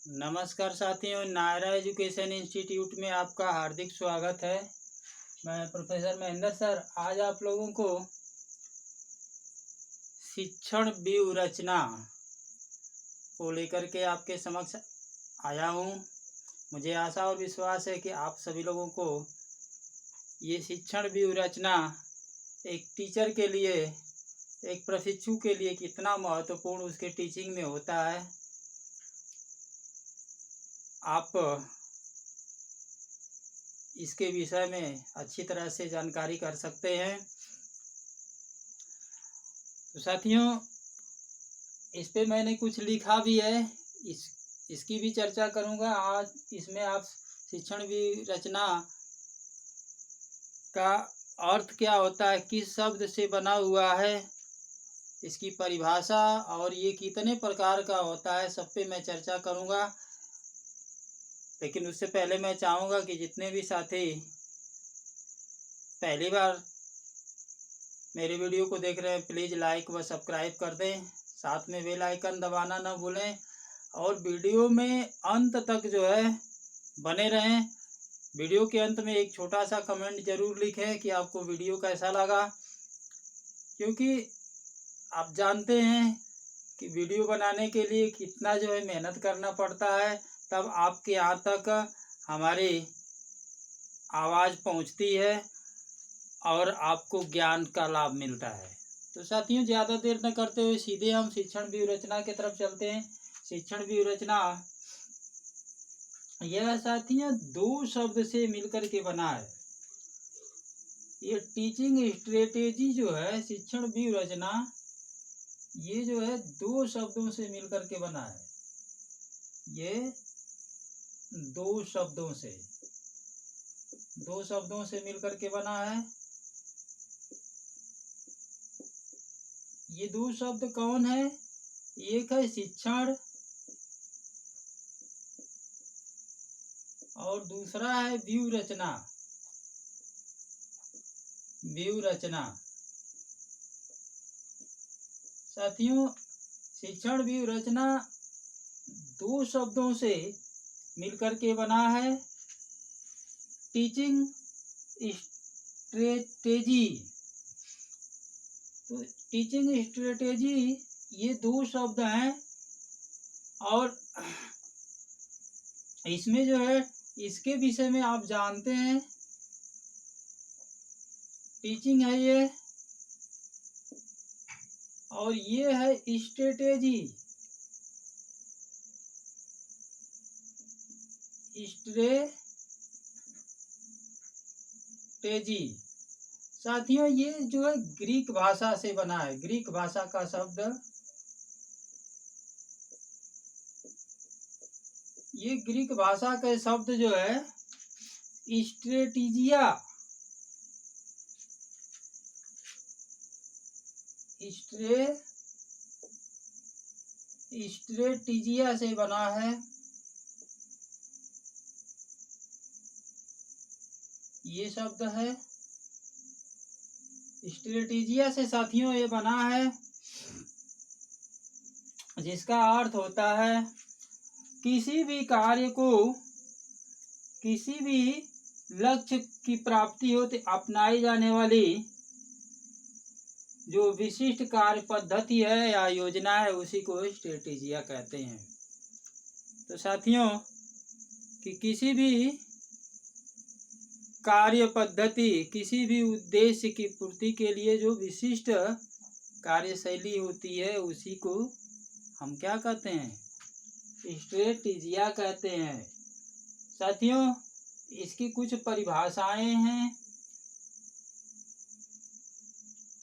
नमस्कार साथियों, Naira education institute में आपका हार्दिक स्वागत है। मैं प्रोफेसर महेंद्र सर आज आप लोगों को शिक्षण व्यूह रचना को लेकर के आपके समक्ष आया हूँ। मुझे आशा और विश्वास है कि आप सभी लोगों को ये शिक्षण व्यूह रचना एक टीचर के लिए, एक प्रशिक्षु के लिए कितना महत्वपूर्ण उसके टीचिंग में होता है, आप इसके विषय में अच्छी तरह से जानकारी कर सकते हैं। तो साथियों, इस पे मैंने कुछ लिखा भी है, इसकी भी चर्चा करूंगा आज। इसमें आप शिक्षण व्यूह रचना का अर्थ क्या होता है, किस शब्द से बना हुआ है, इसकी परिभाषा और ये कितने प्रकार का होता है, सब पे मैं चर्चा करूंगा। लेकिन उससे पहले मैं चाहूँगा कि जितने भी साथी पहली बार मेरे वीडियो को देख रहे हैं, प्लीज़ लाइक व सब्सक्राइब कर दें, साथ में बेल आइकन दबाना न भूलें और वीडियो में अंत तक जो है बने रहें। वीडियो के अंत में एक छोटा सा कमेंट ज़रूर लिखें कि आपको वीडियो कैसा लगा, क्योंकि आप जानते हैं कि वीडियो बनाने के लिए कितना जो है मेहनत करना पड़ता है, तब आपके यहाँ तक हमारी आवाज़ पहुँचती है और आपको ज्ञान का लाभ मिलता है। तो साथियों, ज़्यादा देर न करते हुए सीधे हम शिक्षण व्यूह रचना की तरफ चलते हैं। शिक्षण व्यूह रचना यह साथियों दो शब्द से मिलकर के बना है। ये टीचिंग स्ट्रेटेजी जो है, शिक्षण व्यूह रचना, ये जो है दो शब्दों से मिलकर के बना है। ये दो शब्दों से मिलकर के बना है। ये दो शब्द कौन है? एक है शिक्षण और दूसरा है व्यूह रचना। व्यूह रचना साथियों, शिक्षण व्यूह रचना दो शब्दों से मिलकर के बना है। टीचिंग स्ट्रेटेजी, तो टीचिंग स्ट्रेटेजी ये दो शब्द हैं और इसमें जो है इसके विषय में आप जानते हैं, टीचिंग है ये और ये है स्ट्रेटेजी। स्ट्रेटेजी साथियों, ये जो है ग्रीक भाषा से बना है। ग्रीक भाषा का शब्द, ये ग्रीक भाषा के शब्द जो है स्ट्रेटेजिया, स्ट्रेटेजिया से बना है। ये शब्द है स्ट्रेटेजिया से साथियों ये बना है, जिसका अर्थ होता है किसी भी कार्य को, किसी भी लक्ष्य की प्राप्ति होते अपनाई जाने वाली जो विशिष्ट कार्य पद्धति है या योजना है, उसी को स्ट्रेटेजिया कहते हैं। तो साथियों, कि किसी भी कार्य पद्धति, किसी भी उद्देश्य की पूर्ति के लिए जो विशिष्ट कार्यशैली होती है, उसी को हम क्या कहते हैं? स्ट्रेटेजिया कहते हैं। साथियों, इसकी कुछ परिभाषाएं हैं।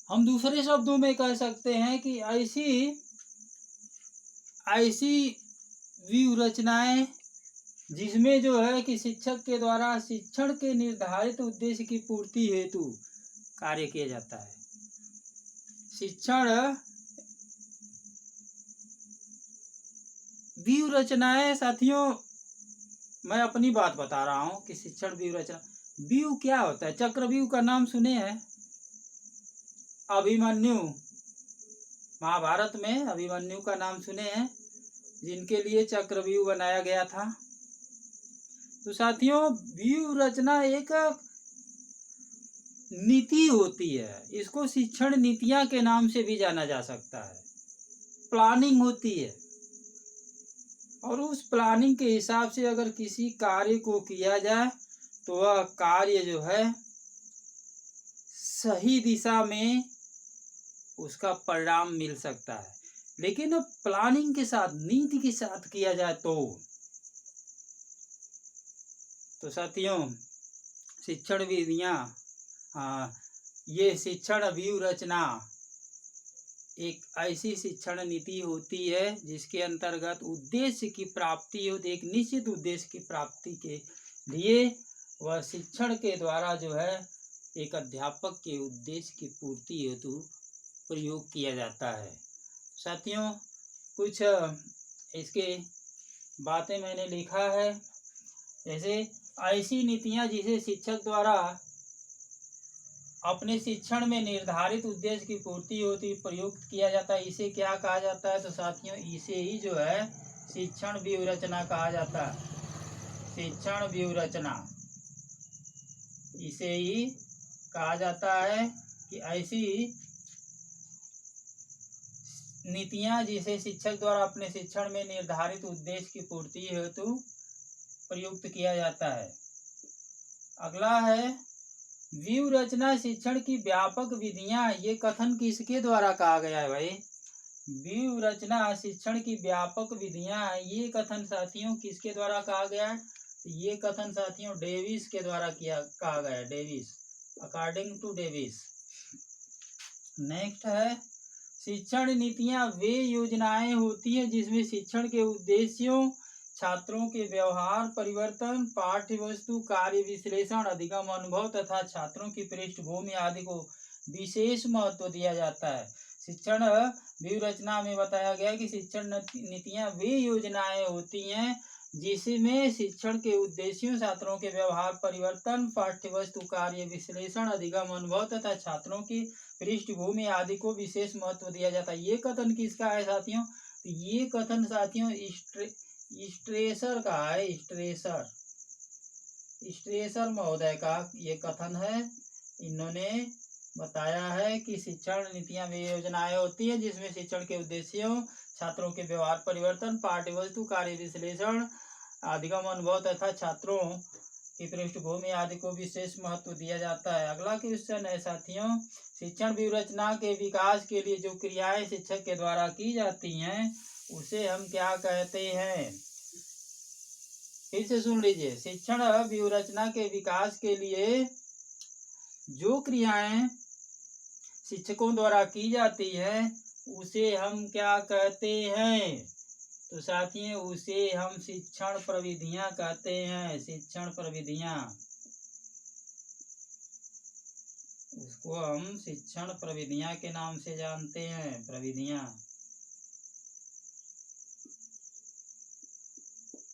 हम दूसरे शब्दों में कह सकते हैं कि ऐसी व्यूह रचनाएं जिसमें जो है कि शिक्षक के द्वारा शिक्षण के निर्धारित उद्देश्य की पूर्ति हेतु कार्य किया जाता है। शिक्षण व्यूह रचनाएं साथियों, मैं अपनी बात बता रहा हूं कि शिक्षण व्यूह रचना, व्यूह क्या होता है? चक्रव्यूह का नाम सुने हैं? अभिमन्यु, महाभारत में अभिमन्यु का नाम सुने हैं? जिनके लिए चक्रव्यूह बनाया गया था। तो साथियों, व्यूह रचना एक नीति होती है, इसको शिक्षण नीतियां के नाम से भी जाना जा सकता है। प्लानिंग होती है और उस प्लानिंग के हिसाब से अगर किसी कार्य को किया जाए तो वह कार्य जो है सही दिशा में उसका परिणाम मिल सकता है। लेकिन प्लानिंग के साथ, नीति के साथ किया जाए तो साथियों, शिक्षण विधियां, ये शिक्षण व्यूह रचना एक ऐसी शिक्षण नीति होती है जिसके अंतर्गत उद्देश्य की प्राप्ति हो, एक निश्चित उद्देश्य की प्राप्ति के लिए वह शिक्षण के द्वारा जो है एक अध्यापक के उद्देश्य की पूर्ति हेतु प्रयोग किया जाता है। साथियों, कुछ इसके बातें मैंने लिखा है, जैसे ऐसी नीतियां जिसे शिक्षक द्वारा अपने शिक्षण में निर्धारित उद्देश्य की पूर्ति होती प्रयुक्त किया जाता है, इसे क्या कहा जाता है? तो साथियों, इसे ही जो है शिक्षण व्यूह रचना कहा जाता है। शिक्षण व्यूह रचना इसे ही कहा जाता है कि ऐसी नीतियां जिसे शिक्षक द्वारा अपने शिक्षण में निर्धारित उद्देश्य की पूर्ति हेतु प्रयुक्त किया जाता है। अगला है व्यूह रचना शिक्षण की व्यापक विधियां। ये कथन किसके द्वारा कहा गया है भाई? व्यूह रचना शिक्षण की व्यापक विधियां, ये कथन साथियों किसके द्वारा कहा गया है? तो ये कथन साथियों डेविस के द्वारा कहा गया है। Davis, according to Davis. Next है शिक्षण नीतियां वे योजनाएं होती हैं जिसमें शिक्षण के उद्देश्यों, छात्रों के व्यवहार परिवर्तन, पाठ्य वस्तु, कार्य विश्लेषण, अधिगम अनुभव तथा छात्रों की पृष्ठभूमि आदि को विशेष महत्व दिया जाता है। शिक्षण व्यूह रचना में बताया गया कि शिक्षण नीतियां वे योजनाएं होती हैं जिसमें शिक्षण के उद्देश्यों, छात्रों के व्यवहार परिवर्तन, पाठ्य वस्तु, कार्य विश्लेषण, अधिगम अनुभव तथा छात्रों की पृष्ठभूमि आदि को विशेष महत्व दिया जाता है। ये कथन किसका है साथियों? ये कथन साथियों स्ट्रेसर का है। स्ट्रेसर महोदय का ये कथन है। इन्होंने बताया है कि शिक्षण नीतियां वे योजनाएं होती है जिसमें शिक्षण के उद्देश्यों, छात्रों के व्यवहार परिवर्तन, पाठ्य वस्तु, कार्य विश्लेषण, अधिगम अनुभव तथा छात्रों की पृष्ठभूमि आदि को विशेष महत्व दिया जाता है। अगला क्वेश्चन है साथियों, शिक्षण व्यूह रचना के विकास के लिए जो क्रियाएं शिक्षक के द्वारा की जाती हैं उसे हम क्या कहते हैं? फिर से सुन लीजिए, शिक्षण व्यूह रचना के विकास के लिए जो क्रियाएं शिक्षकों द्वारा की जाती है उसे हम क्या कहते हैं? तो साथियों, उसे हम शिक्षण प्रविधियां कहते हैं। शिक्षण प्रविधियां, उसको हम शिक्षण प्रविधियां के नाम से जानते हैं। प्रविधियां,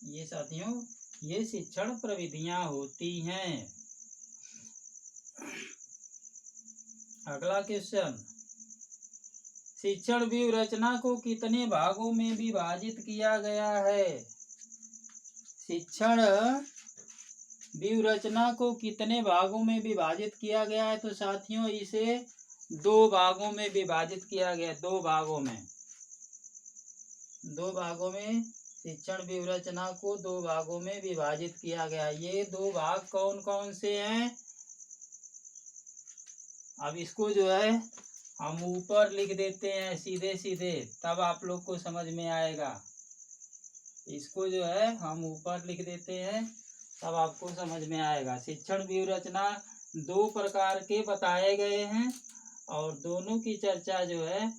ये साथियों ये शिक्षण प्रविधियां होती हैं। अगला क्वेश्चन, शिक्षण व्यूह रचना को कितने भागों में विभाजित किया गया है? शिक्षण व्यूह रचना को कितने भागों में विभाजित किया गया है? तो साथियों, इसे 2 भागों में विभाजित किया गया। 2 भागों में शिक्षण व्यूह रचना को 2 भागों में विभाजित किया गया। ये 2 भाग कौन कौन से हैं? अब इसको जो है हम ऊपर लिख देते हैं सीधे सीधे, तब आप लोग को समझ में आएगा। इसको जो है हम ऊपर लिख देते हैं, तब आपको समझ में आएगा। शिक्षण व्यूह रचना 2 प्रकार के बताए गए हैं और दोनों की चर्चा जो है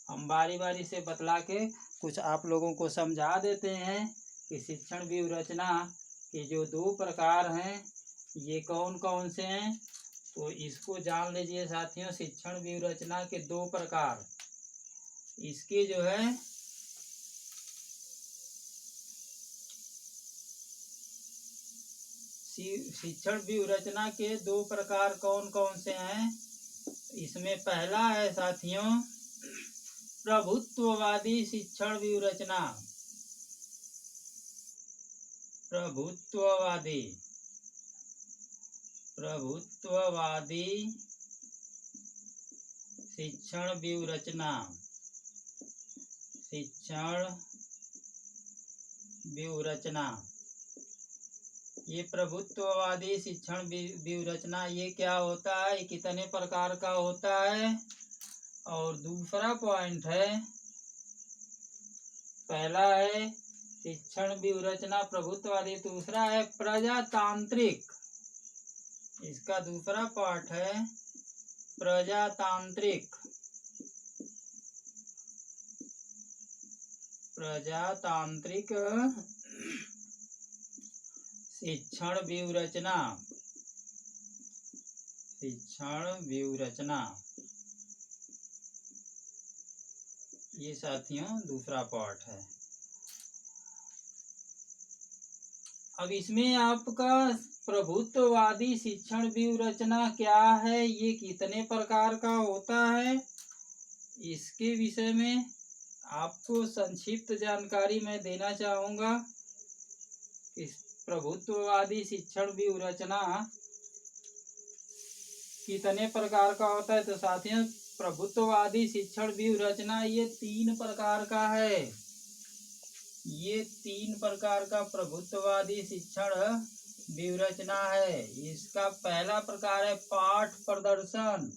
हम बारी बारी से बतला के कुछ आप लोगों को समझा देते हैं कि शिक्षण व्यूह रचना के जो 2 प्रकार हैं ये कौन कौन से हैं। तो इसको जान लीजिए साथियों, शिक्षण व्यूह रचना के 2 प्रकार, इसके जो है शिक्षण व्यूह रचना के 2 प्रकार कौन कौन से हैं? इसमें पहला है साथियों प्रभुत्ववादी शिक्षण व्यूह रचना। प्रभुत्ववादी शिक्षण व्यूहरचना। ये प्रभुत्ववादी शिक्षण व्यूहरचना ये क्या होता है, कितने प्रकार का होता है। और दूसरा पॉइंट है, पहला है शिक्षण व्यूहरचना प्रभुत्ववादी, दूसरा है प्रजातांत्रिक। इसका दूसरा पार्ट है प्रजातांत्रिक शिक्षण व्यूहरचना। ये साथियों दूसरा पार्ट है। अब इसमें आपका प्रभुत्ववादी शिक्षण व्यूहरचना क्या है, ये कितने प्रकार का होता है, इसके विषय में आपको संक्षिप्त जानकारी मैं देना चाहूँगा। इस प्रभुत्ववादी शिक्षण व्यूहरचना कितने प्रकार का होता है। तो साथियों, प्रभुत्ववादी शिक्षण व्यूहरचना ये 3 प्रकार का है। ये 3 प्रकार का प्रभुत्ववादी शिक्षण व्यूहरचना है। इसका पहला प्रकार है पाठ प्रदर्शन।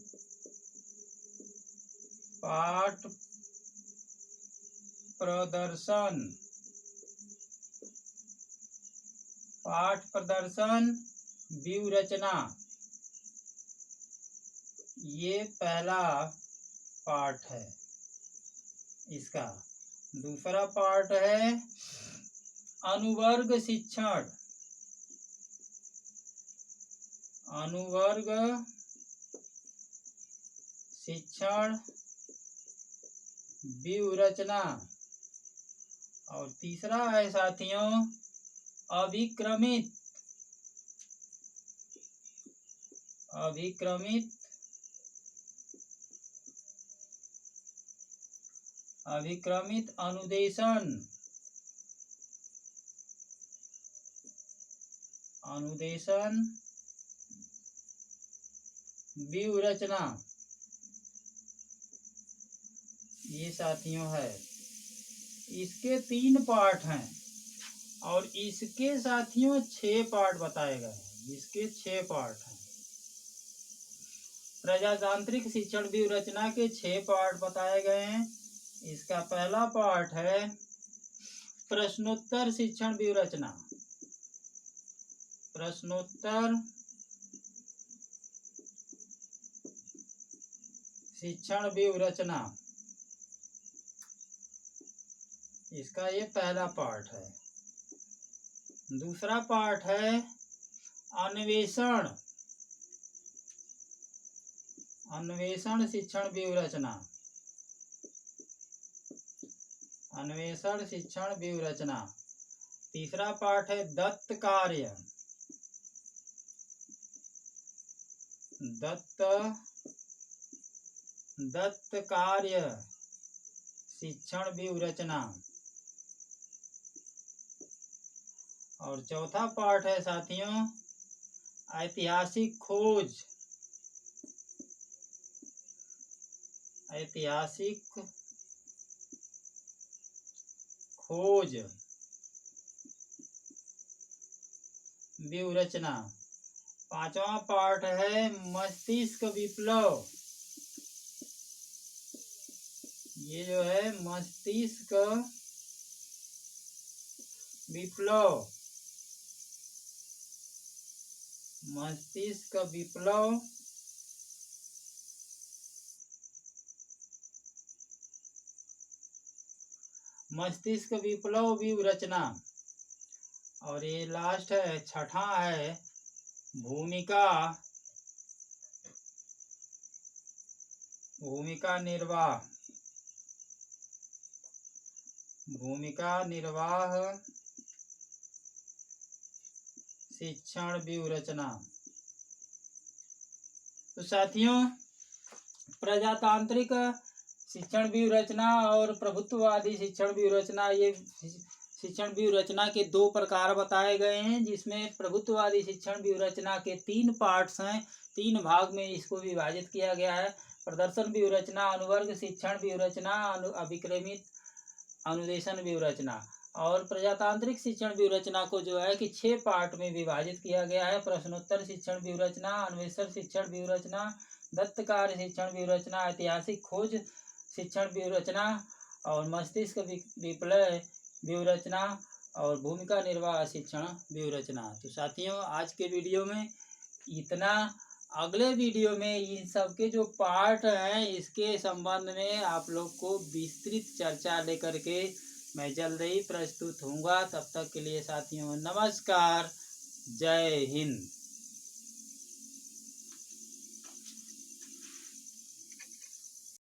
व्यूहरचना, ये पहला पार्ट है इसका। दूसरा पार्ट है अनुवर्ग शिक्षण व्यूहरचना। और तीसरा है साथियों अभिक्रमित अनुदेशन व्यूहरचना। ये साथियों है, इसके 3 पार्ट हैं और इसके साथियों 6 पार्ट बताए गए हैं। इसके 6 पार्ट हैं। प्रजातांत्रिक शिक्षण व्यूहरचना के 6 पार्ट बताए गए हैं। इसका पहला पार्ट है प्रश्नोत्तर शिक्षण व्यूहरचना। प्रश्नोत्तर शिक्षण व्यूहरचना, इसका ये पहला पार्ट है। दूसरा पार्ट है अन्वेषण शिक्षण व्यूहरचना। तीसरा पार्ट है दत्त कार्य शिक्षण व्यूहरचना। और चौथा पार्ट है साथियों ऐतिहासिक खोज व्यूहरचना। पांचवा पार्ट है मस्तिष्क विप्लव। ये जो है मस्तिष्क विप्लव व्यूहरचना। और ये लास्ट है, छठा है भूमिका निर्वाह शिक्षण व्यूहरचना। तो साथियों, प्रजातांत्रिक शिक्षण व्यूहरचना और प्रभुत्ववादी शिक्षण व्यूहरचना, ये शिक्षण व्यूहरचना के 2 प्रकार बताए गए हैं, जिसमें प्रभुत्ववादी शिक्षण व्यूहरचना के 3 पार्ट्स हैं। 3 भाग में इसको विभाजित किया गया है। प्रदर्शन व्यूहरचना, अनुवर्ग शिक्षण व्यूहरचना, अभिक्रमित अनुदेशन व्यूहरचना। और प्रजातांत्रिक शिक्षण व्यूहरचना को जो है कि 6 पार्ट में विभाजित किया गया है। प्रश्नोत्तर शिक्षण व्यूहरचना, अन्वेषण शिक्षण व्यूहरचना, दत्तकार शिक्षण व्यूहरचना, ऐतिहासिक खोज शिक्षण व्यूहरचना और मस्तिष्क विप्लव व्यूहरचना और भूमिका निर्वाह शिक्षण व्यूहरचना। तो साथियों, आज के वीडियो में इतना। अगले वीडियो में इन सब के जो पार्ट हैं इसके संबंध में आप लोग को विस्तृत चर्चा लेकर के मैं जल्द ही प्रस्तुत होऊंगा। तब तक के लिए साथियों नमस्कार, जय हिंद।